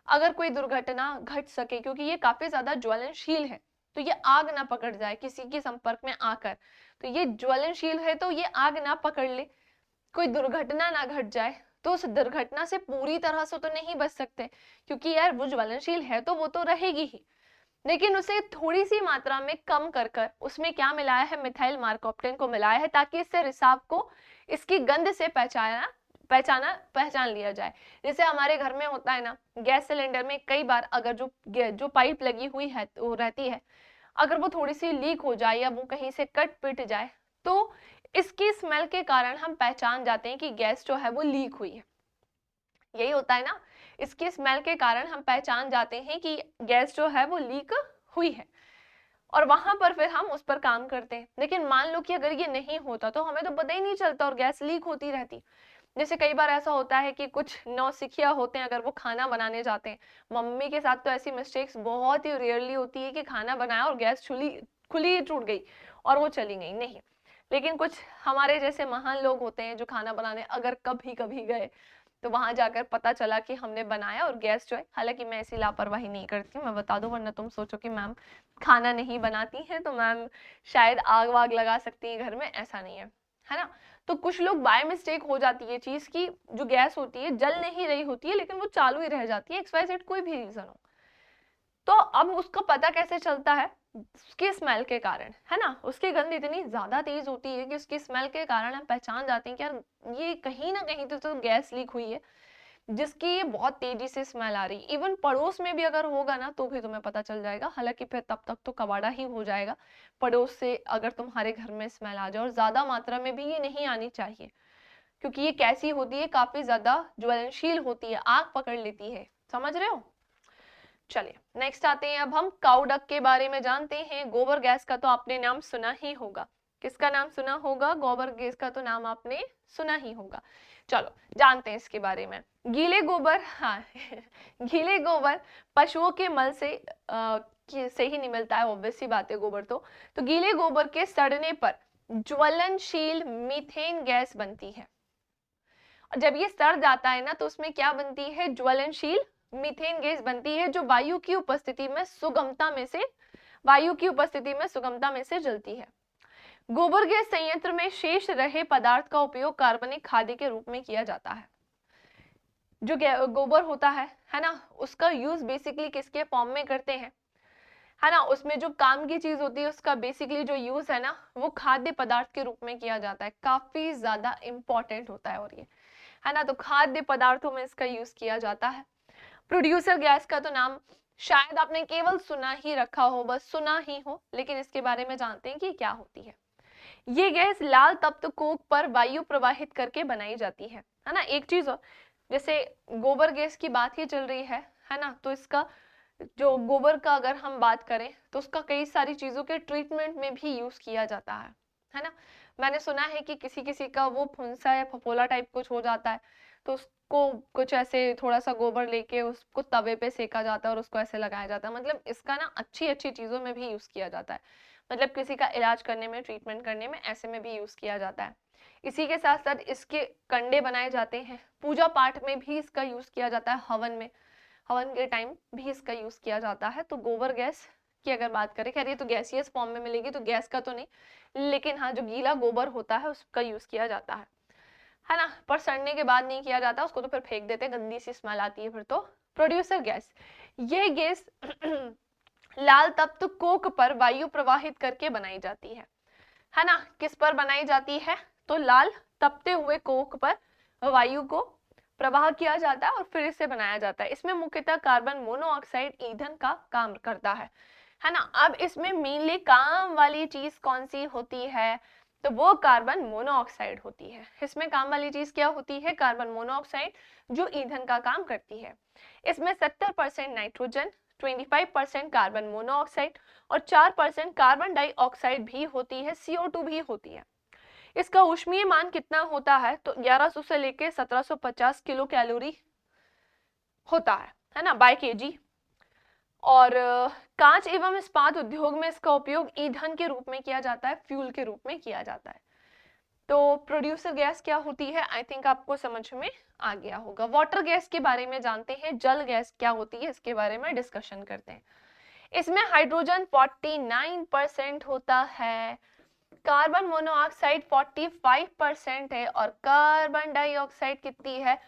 अगर कोई दुर्घटना घट सके, क्योंकि ये काफी ज्यादा ज्वलनशील है, तो ये आग ना पकड़ जाए किसी के संपर्क में आकर, तो ये ज्वलनशील है तो ये आग ना पकड़ ले, कोई दुर्घटना ना घट जाए, तो उस दुर्घटना से पूरी तरह से तो नहीं बच सकते, क्योंकि यार वो ज्वलनशील है तो वो तो रहेगी ही, लेकिन उसे थोड़ी सी मात्रा में कम कर कर उसमें क्या मिलाया है, मिथाइल मार्कोप्टेन को मिलाया है, ताकि इससे रिसाव को इसकी गंध से पहचान लिया जाए। जैसे हमारे घर में होता है ना, गैस सिलेंडर में कई बार अगर जो पाइप लगी हुई है वो रहती है, अगर वो थोड़ी सी लीक हो जाए या वो कहीं से कट पिट जाए, तो इसकी स्मेल के कारण हम पहचान जाते हैं कि गैस जो है वो लीक हुई है। यही होता है ना, इसकी स्मेल के कारण हम पहचान जाते हैं कि गैस जो है वो लीक हुई है, और वहां पर फिर हम उस पर काम करते हैं। लेकिन मान लो कि अगर ये नहीं होता तो हमें तो पता ही नहीं चलता और गैस लीक होती रहती। जैसे कई बार ऐसा होता है कि कुछ नौसिखिया होते हैं, अगर वो खाना बनाने जाते हैं, मम्मी के साथ तो ऐसी मिस्टेक्स बहुत ही रेयरली होती है कि खाना बनाया और गैस खुली टूट गई और वो चली गई, नहीं। लेकिन कुछ हमारे जैसे महान लोग होते हैं जो खाना बनाने अगर कभी कभी गए, तो वहां जाकर पता चला कि हमने बनाया और गैस जो है, हालांकि मैं ऐसी लापरवाही नहीं करती, मैं बता दूं, वरना तुम सोचो कि मैम खाना नहीं बनाती हैं तो मैम शायद आग वाग लगा सकती है घर में, ऐसा नहीं है ना। तो कुछ लोग बाय मिस्टेक हो जाती है चीज की, जो गैस होती है जल नहीं रही होती है लेकिन वो चालू ही रह जाती है, XYZ कोई भी रीजन हो। तो अब उसका पता कैसे चलता है, उसकी स्मेल के कारण, है ना। उसकी गंध इतनी ज्यादा तेज होती है कि उसकी स्मेल के कारण हम पहचान जाते हैं कि यार ये कहीं ना कहीं तो गैस लीक हुई है, जिसकी ये बहुत तेजी से स्मेल आ रही। इवन पड़ोस में भी अगर होगा ना तो भी तुम्हें पता चल जाएगा, हालांकि फिर तब तक तो कबाड़ा ही हो जाएगा पड़ोस से अगर तुम्हारे घर में स्मेल आ जाए। और ज्यादा मात्रा में भी ये नहीं आनी चाहिए, क्योंकि ये कैसी होती है, काफी ज्यादा ज्वलनशील होती है, आग पकड़ लेती है, समझ रहे हो। चलिए नेक्स्ट आते हैं, अब हम काऊ डक के बारे में जानते हैं। गोबर गैस का तो आपने नाम सुना ही होगा, किसका नाम सुना होगा, गोबर गैस का तो नाम आपने सुना ही होगा। चलो जानते हैं इसके बारे में। गीले गोबर, हाँ गीले गोबर पशुओं के मल से ही निकलता है, ऑब्वियस सी बात है गोबर तो गीले गोबर के सड़ने पर ज्वलनशील मीथेन गैस बनती है। और जब ये सड़ जाता है ना तो उसमें क्या बनती है, ज्वलनशील मीथेन गैस बनती है, जो वायु की उपस्थिति में सुगमता में से जलती है। गोबर गैस संयंत्र में शेष रहे पदार्थ का उपयोग कार्बनिक खाद्य के रूप में किया जाता है। जो गोबर होता है ना, उसका यूज बेसिकली किसके फॉर्म में करते हैं, है ना, उसमें जो काम की चीज होती है उसका बेसिकली जो यूज है ना वो खाद्य पदार्थ के रूप में किया जाता है, काफी ज्यादा इंपॉर्टेंट होता है। और ये है ना, तो खाद्य पदार्थों में इसका यूज किया जाता है। प्रोड्यूसर गैस का तो नाम शायद आपने केवल सुना ही रखा हो, बस सुना ही हो, लेकिन इसके बारे में जानते हैं कि क्या होती है। ये गैस लाल तप्त कोक पर वायु प्रवाहित करके बनाई जाती है ना। एक चीज और, जैसे गोबर गैस की बात ही चल रही है ना, तो इसका जो गोबर का अगर हम बात करें तो उसका कई सारी चीजों के ट्रीटमेंट में भी यूज किया जाता है ना। मैंने सुना है कि किसी किसी का वो फुंसा या फफोला टाइप कुछ हो जाता है, तो उसको कुछ ऐसे थोड़ा सा गोबर लेके उसको तवे पे सेका जाता है और उसको ऐसे लगाया जाता है। मतलब इसका ना अच्छी अच्छी चीजों में भी यूज किया जाता है, मतलब किसी का इलाज करने में, ट्रीटमेंट करने में, ऐसे में भी यूज किया जाता है। इसी के साथ साथ इसके कंडे बनाए जाते हैं, पूजा पाठ में भी इसका यूज किया जाता है, हवन के टाइम भी इसका यूज किया जाता है। तो गोबर गैस की अगर बात करें, खैर ये तो गैसियस फॉर्म में मिलेगी तो गैस का तो नहीं, लेकिन हाँ जो गीला गोबर होता है उसका यूज किया जाता है ना, पर सड़ने के बाद नहीं किया जाता, उसको तो फिर फेंक देते, गंदी सी स्मेल आती है फिर तो। प्रोड्यूसर गैस, ये गैस लाल तप्त कोक पर वायु प्रवाहित करके बनाई जाती है ना। किस पर बनाई जाती है? तो लाल तपते हुए कोक पर वायु को प्रवाह किया जाता है और फिर इसे बनाया जाता है। इसमें मुख्यतः कार्बन मोनोऑक्साइड ईंधन का काम करता है ना। अब इसमें मेनली काम वाली चीज कौन सी होती है? तो वो कार्बन मोनोऑक्साइड होती है। इसमें काम वाली चीज क्या होती है? कार्बन मोनोऑक्साइड, जो ईंधन का काम करती है। इसमें 70% नाइट्रोजन, 25% कार्बन मोनोऑक्साइड और 4% कार्बन डाइऑक्साइड भी होती है, CO2 भी होती है। इसका ऊष्मीय मान कितना होता है? तो 1100 से लेके 1750 किलो कैलोरी होता है ना, बाय केजी। और कांच एवं इस्पात उद्योग में इसका उपयोग ईंधन के रूप में किया जाता है, फ्यूल के रूप में किया जाता है। तो प्रोड्यूसर गैस क्या होती है? आई थिंक आपको समझ में आ गया होगा। वाटर गैस के बारे में जानते हैं, जल गैस क्या होती है इसके बारे में डिस्कशन करते हैं। इसमें हाइड्रोजन 49% होता है, कार्बन मोनोऑक्साइड 45% है और कार्बन डाइऑक्साइड कितनी है?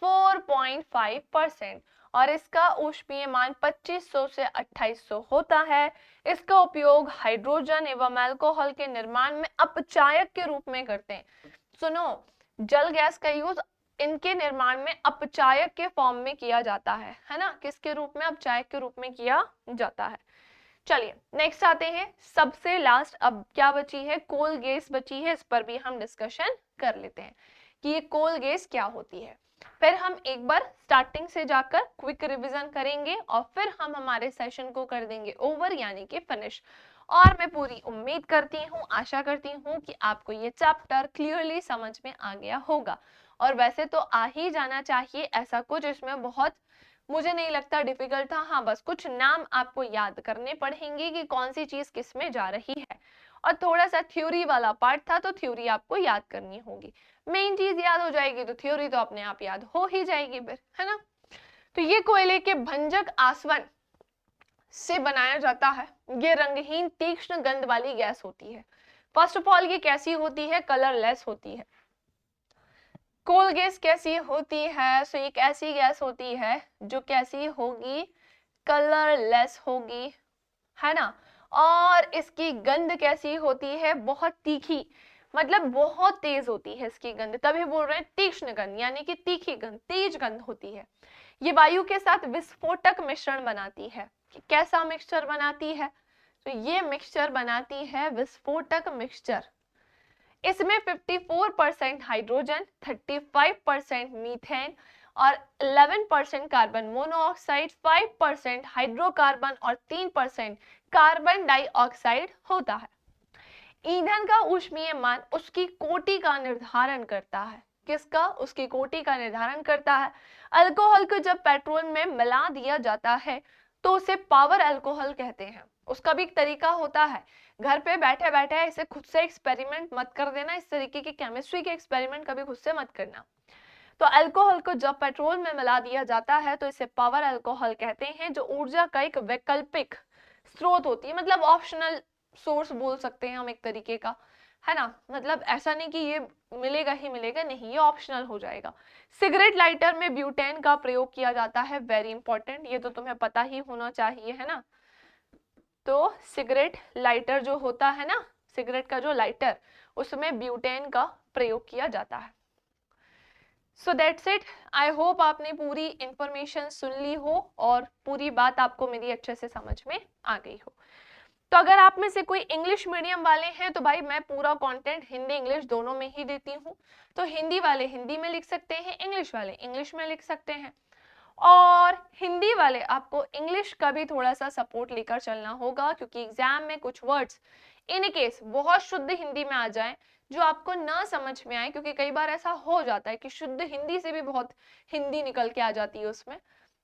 4.5%। और इसका ऊष्मीय मान 2500 से 2800 होता है। इसका उपयोग हाइड्रोजन एवं अल्कोहल के निर्माण में अपचायक के रूप में करते हैं। सुनो, जल गैस का यूज इनके निर्माण में अपचायक के फॉर्म में किया जाता है ना। किसके रूप में? अपचायक के रूप में किया जाता है। चलिए नेक्स्ट आते हैं, सबसे लास्ट अब क्या बची है? कोल गैस बची है। इस पर भी हम डिस्कशन कर लेते हैं कि ये कोल गैस क्या होती है। फिर हम एक बार स्टार्टिंग से जाकर क्विक रिवीजन करेंगे और फिर हम हमारे सेशन को कर देंगे ओवर, यानी कि फिनिश। और मैं पूरी उम्मीद करती हूँ, आशा करती हूँ कि आपको ये चैप्टर क्लियरली समझ में आ गया होगा। और वैसे तो आ ही जाना चाहिए, ऐसा कुछ इसमें बहुत मुझे नहीं लगता डिफिकल्ट था। हाँ, बस कुछ नाम आपको याद करने पड़ेंगे कि कौन सी चीज किस में जा रही है, और थोड़ा सा थ्योरी वाला पार्ट था तो थ्योरी आपको याद करनी होगी। मेन चीज याद हो जाएगी तो थ्योरी तो अपने आप याद हो ही जाएगी फिर, है ना। तो ये कोयले के भंजक आसवन से बनाया जाता है। ये रंगहीन तीक्ष्ण गंध वाली गैस होती है। फर्स्ट ऑफ ऑल ये कैसी होती है? कलरलेस होती है। कोल गैस कैसी होती है? सो एक ऐसी गैस होती है जो कैसी होगी? कलरलेस होगी, है ना। और इसकी गंध कैसी होती है? बहुत तीखी, मतलब बहुत तेज होती है इसकी गंध, तभी बोल रहे हैं तीक्ष्ण गंध, यानी कि तीखी गंध, तेज गंध होती है। ये वायु के साथ विस्फोटक मिश्रण बनाती है। कैसा मिक्सचर बनाती है? तो ये मिक्सचर बनाती है विस्फोटक मिक्सचर। इसमें 54% हाइड्रोजन, 35% मीथेन और 11% कार्बन मोनोऑक्साइड, 5% हाइड्रोकार्बन और 3% कार्बन डाइऑक्साइड होता है। ईंधन का ऊष्मीय मान उसकी कोटि का निर्धारण करता है। किसका? उसकी कोटि का निर्धारण करता है। अल्कोहल को जब पेट्रोल में मिला दिया जाता है तो उसे पावर अल्कोहल कहते हैं। उसका भी एक तरीका होता है, घर पे बैठे बैठे इसे खुद से एक्सपेरिमेंट मत कर देना, इस तरीके की केमिस्ट्री के एक्सपेरिमेंट कभी खुद से मत करना। तो अल्कोहल को जब पेट्रोल में मिला दिया जाता है तो इसे पावर अल्कोहल कहते हैं, जो ऊर्जा का एक वैकल्पिक स्रोत होती है, मतलब ऑप्शनल सोर्स बोल सकते हैं हम एक तरीके का, है ना। मतलब ऐसा नहीं कि ये मिलेगा ही मिलेगा, नहीं, ये ऑप्शनल हो जाएगा। सिगरेट लाइटर में ब्यूटेन का प्रयोग किया जाता है, वेरी इंपॉर्टेंट, ये तो तुम्हें पता ही होना चाहिए, है ना। तो सिगरेट लाइटर जो होता है ना, सिगरेट का जो लाइटर, उसमें ब्यूटेन का प्रयोग किया जाता है। So that's it. I hope आपने पूरी इंफॉर्मेशन सुन ली हो और पूरी बात आपको मेरी अच्छे से समझ में आ गई हो। तो अगर आप में से कोई इंग्लिश मीडियम वाले हैं तो भाई मैं पूरा कंटेंट हिंदी इंग्लिश दोनों में ही देती हूँ। तो हिंदी वाले हिंदी में लिख सकते हैं, इंग्लिश वाले इंग्लिश में लिख सकते हैं। और हिंदी वाले आपको इंग्लिश का भी थोड़ा सा सपोर्ट लेकर चलना होगा, क्योंकि एग्जाम में कुछ वर्ड्स इन केस बहुत शुद्ध हिंदी में आ जाएं जो आपको ना समझ में आए, क्योंकि कई बार ऐसा हो जाता है कि शुद्ध हिंदी से भी बहुत हिंदी निकल के आ जाती है उसमें,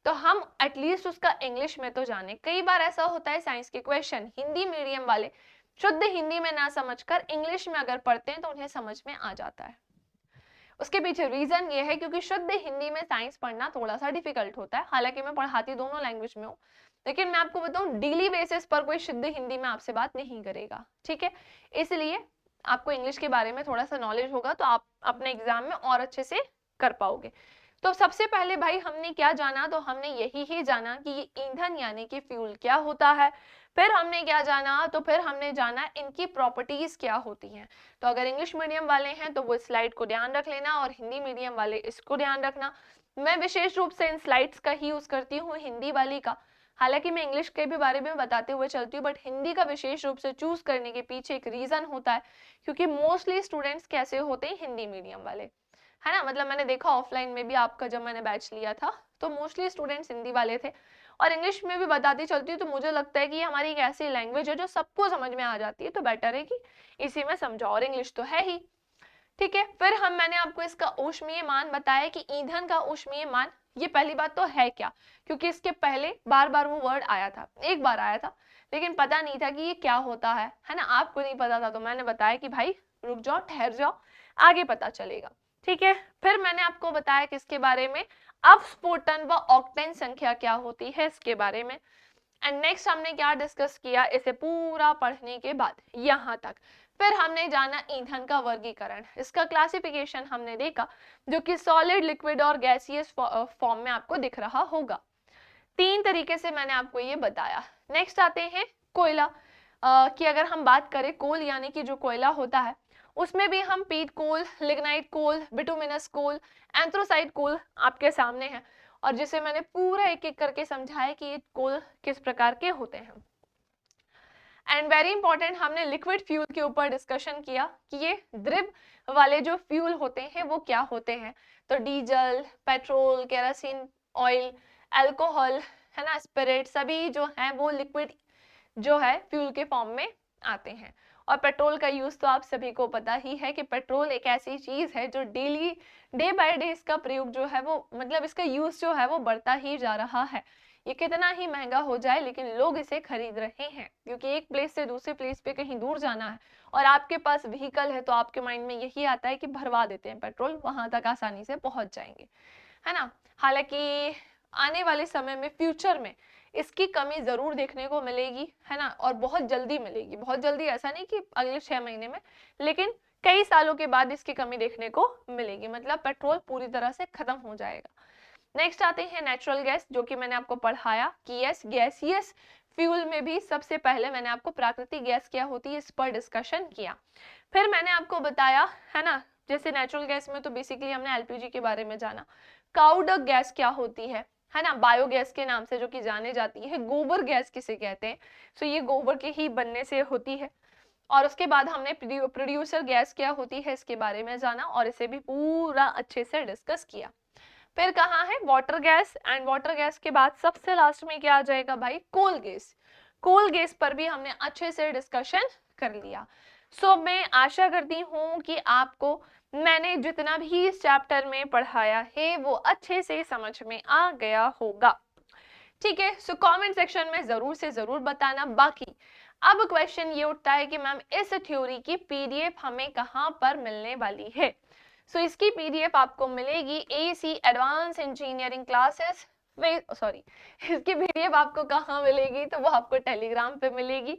तो हम एटलीस्ट उसका इंग्लिश में तो जाने। कई बार ऐसा होता है साइंस के क्वेश्चन हिंदी मीडियम वाले शुद्ध हिंदी में ना समझकर इंग्लिश में अगर पढ़ते हैं तो उन्हें समझ में आ जाता है। उसके पीछे रीजन ये है क्योंकि शुद्ध हिंदी में साइंस पढ़ना थोड़ा सा डिफिकल्ट होता है। हालांकि मैं पढ़ाती दोनों लैंग्वेज में हूँ, लेकिन मैं आपको बताऊं डेली बेसिस पर कोई शुद्ध हिंदी में आपसे बात नहीं करेगा, ठीक है। इसलिए आपको इंग्लिश के बारे में थोड़ा सा नॉलेज होगा तो आप अपने एग्जाम में और अच्छे से कर पाओगे। तो सबसे पहले भाई हमने क्या जाना, तो हमने यही ही जाना कि ये ईंधन यानी कि फ्यूल क्या होता है। फिर हमने क्या जाना, तो फिर हमने जाना इनकी प्रॉपर्टीज क्या होती हैं। तो अगर इंग्लिश मीडियम वाले हैं तो वो स्लाइड को ध्यान रख लेना, और हिंदी मीडियम वाले इसको ध्यान रखना। मैं विशेष रूप से इन स्लाइड्स का ही यूज करती हूँ, हिंदी वाली का। हालांकि मैं इंग्लिश के भी बारे में बताते हुए चलती हूँ, बट हिंदी का विशेष रूप से चूज करने के पीछे एक रीजन होता है, क्योंकि मोस्टली स्टूडेंट्स कैसे होते हैं, हिंदी मीडियम वाले, है ना। मतलब मैंने देखा ऑफलाइन में भी आपका जब मैंने बैच लिया था तो मोस्टली स्टूडेंट्स हिंदी वाले थे। और इंग्लिश में भी बताती चलती हूँ तो मुझे लगता है कि हमारी एक ऐसी लैंग्वेज है जो सबको समझ में आ जाती है, तो बेटर है कि इसी में समझाओ, और इंग्लिश तो है ही, ठीक है। फिर मैंने आपको इसका ऊष्मीय मान बताया कि ईंधन का ऊष्मीय मान, ये पहली बात तो है क्या, क्योंकि इसके पहले बार बार वो वर्ड आया था, एक बार आया था लेकिन पता नहीं था कि ये क्या होता है ना। आपको नहीं पता था तो मैंने बताया कि भाई रुक जाओ, ठहर जाओ, आगे पता चलेगा, ठीक है। फिर मैंने आपको बताया किसके बारे में, अपस्फोटन व ऑक्टेन संख्या क्या होती है इसके बारे में। एंड नेक्स्ट हमने क्या डिस्कस किया इसे पूरा पढ़ने के बाद यहाँ तक। फिर हमने जाना ईंधन का वर्गीकरण, इसका क्लासिफिकेशन हमने देखा, जो कि सॉलिड, लिक्विड और गैसियस फॉर्म में आपको दिख रहा होगा। 3 तरीके से मैंने आपको ये बताया। नेक्स्ट आते हैं कोयला कि अगर हम बात करें कोल यानी कि जो कोयला होता है, उसमें भी हम पीट कोल, लिग्नाइट कोल, बिटुमिनस कोल, एंथ्रोसाइट कोल आपके सामने है, और जिसे मैंने पूरा एक एक करके समझाया कि ये कोल किस प्रकार के होते हैं। एंड वेरी इंपॉर्टेंट, हमने लिक्विड फ्यूल के ऊपर डिस्कशन किया कि ये द्रव वाले जो फ्यूल होते हैं वो क्या होते हैं। तो diesel, petrol, kerosene oil, alcohol, है ना, स्पिरिट, सभी जो है वो लिक्विड जो है फ्यूल के फॉर्म में आते हैं। और पेट्रोल का यूज तो आप सभी को पता ही है कि पेट्रोल एक ऐसी चीज है जो डेली, डे बाय डे इसका प्रयोग जो है वो, मतलब इसका यूज जो है वो बढ़ता ही जा रहा है। ये कितना ही महंगा हो जाए लेकिन लोग इसे खरीद रहे हैं, क्योंकि एक प्लेस से दूसरे प्लेस पे कहीं दूर जाना है और आपके पास व्हीकल है तो आपके माइंड में यही आता है कि भरवा देते हैं पेट्रोल, वहां तक आसानी से पहुंच जाएंगे, है ना। हालांकि आने वाले समय में, फ्यूचर में इसकी कमी जरूर देखने को मिलेगी, है ना, और बहुत जल्दी मिलेगी। बहुत जल्दी ऐसा नहीं कि अगले 6 महीने में, लेकिन कई सालों के बाद इसकी कमी देखने को मिलेगी, मतलब पेट्रोल पूरी तरह से खत्म हो जाएगा। नेक्स्ट आते हैं नेचुरल गैस, जो कि मैंने आपको पढ़ाया कि यस, गैसियस फ्यूल में भी सबसे पहले मैंने आपको प्राकृतिक गैस क्या होती है इस पर डिस्कशन किया। फिर मैंने आपको बताया, है ना, जैसे नेचुरल गैस में तो बेसिकली हमने एलपीजी के बारे में जाना। काउडक गैस क्या होती है ना, बायोगैस के नाम से जो कि जाने जाती है। गोबर गैस किसे कहते हैं, सो ये गोबर के ही बनने से होती है। और उसके बाद हमने प्रोड्यूसर गैस क्या होती है इसके बारे में जाना, और इसे भी पूरा अच्छे से डिस्कस किया। फिर कहाँ है water gas, and water gas के बाद सबसे लास्ट में क्या आ जाएगा भाई, कोल गैस। कोल गैस पर भी हमने अच्छे से डिस्कशन कर लिया। सो मैं आशा करती हूँ कि आपको मैंने जितना भी इस चैप्टर में पढ़ाया है वो अच्छे से समझ में आ गया होगा, ठीक है। सो कमेंट सेक्शन में जरूर से जरूर बताना। बाकी अब क्वेश्चन ये उठता है कि मैम इस थ्योरी की पीडीएफ हमें कहाँ पर मिलने वाली है। सो इसकी पीडीएफ आपको मिलेगी AC advance engineering classes, sorry, इसकी पीडीएफ आपको कहाँ मिलेगी, तो वो आपको टेलीग्राम पे मिलेगी।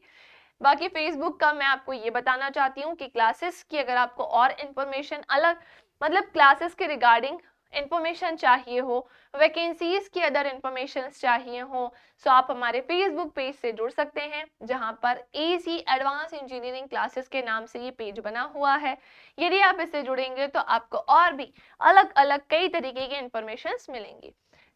बाकी फेसबुक का मैं आपको ये बताना चाहती हूँ कि क्लासेस की अगर आपको और इन्फॉर्मेशन अलग, मतलब क्लासेस के रिगार्डिंग इंफॉर्मेशन चाहिए हो, वैकेंसीज की अदर इंफॉर्मेशन चाहिए हो, सो आप हमारे फेसबुक पेज से जुड़ सकते हैं, जहां पर एसी एडवांस इंजीनियरिंग क्लासेस के नाम से ये पेज बना हुआ है। यदि आप इससे जुड़ेंगे तो आपको और भी अलग अलग कई तरीके की इंफॉर्मेशन मिलेंगी।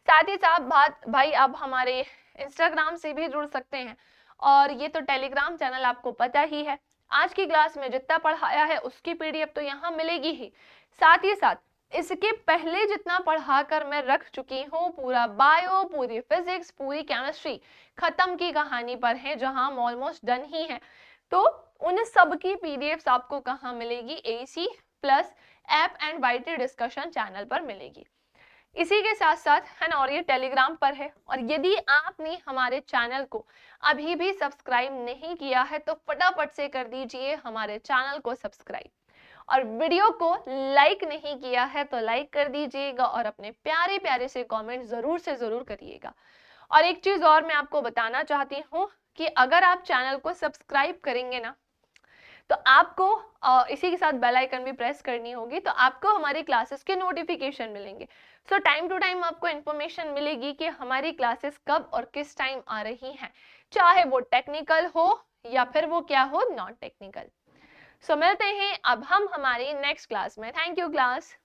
साथ ही साथ बात भाई आप हमारे इंस्टाग्राम से भी जुड़ सकते हैं, और ये तो टेलीग्राम चैनल आपको पता ही है। आज की क्लास में जितना पढ़ाया है उसकी पीडीएफ तो यहाँ मिलेगी ही, साथ ही साथ इसके पहले जितना पढ़ाकर मैं रख चुकी हूँ, पूरा बायो, पूरी फिजिक्स, पूरी केमिस्ट्री खत्म की कहानी पर है, जहां हम ऑलमोस्ट डन ही है। तो उन सब की पीडीएफ्स आपको कहाँ मिलेगी, AC plus app and YT discussion channel पर मिलेगी। इसी के साथ साथ, है ना, और ये टेलीग्राम पर है। और यदि आपने हमारे चैनल को अभी भी सब्सक्राइब नहीं किया है तो फटाफट से कर दीजिए हमारे चैनल को सब्सक्राइब, और वीडियो को लाइक नहीं किया है तो लाइक कर दीजिएगा, और अपने प्यारे प्यारे से कमेंट जरूर से जरूर करिएगा। और एक चीज और मैं आपको बताना चाहती हूँ कि अगर आप चैनल को सब्सक्राइब करेंगे ना, तो आपको इसी के साथ बेल आइकन भी प्रेस करनी होगी, तो आपको हमारी क्लासेस के नोटिफिकेशन मिलेंगे। सो टाइम टू टाइम आपको इन्फॉर्मेशन मिलेगी कि हमारी क्लासेस कब और किस टाइम आ रही हैं, चाहे वो टेक्निकल हो या फिर वो क्या हो, नॉन टेक्निकल। सो मिलते हैं अब हम हमारी नेक्स्ट क्लास में। Thank you class.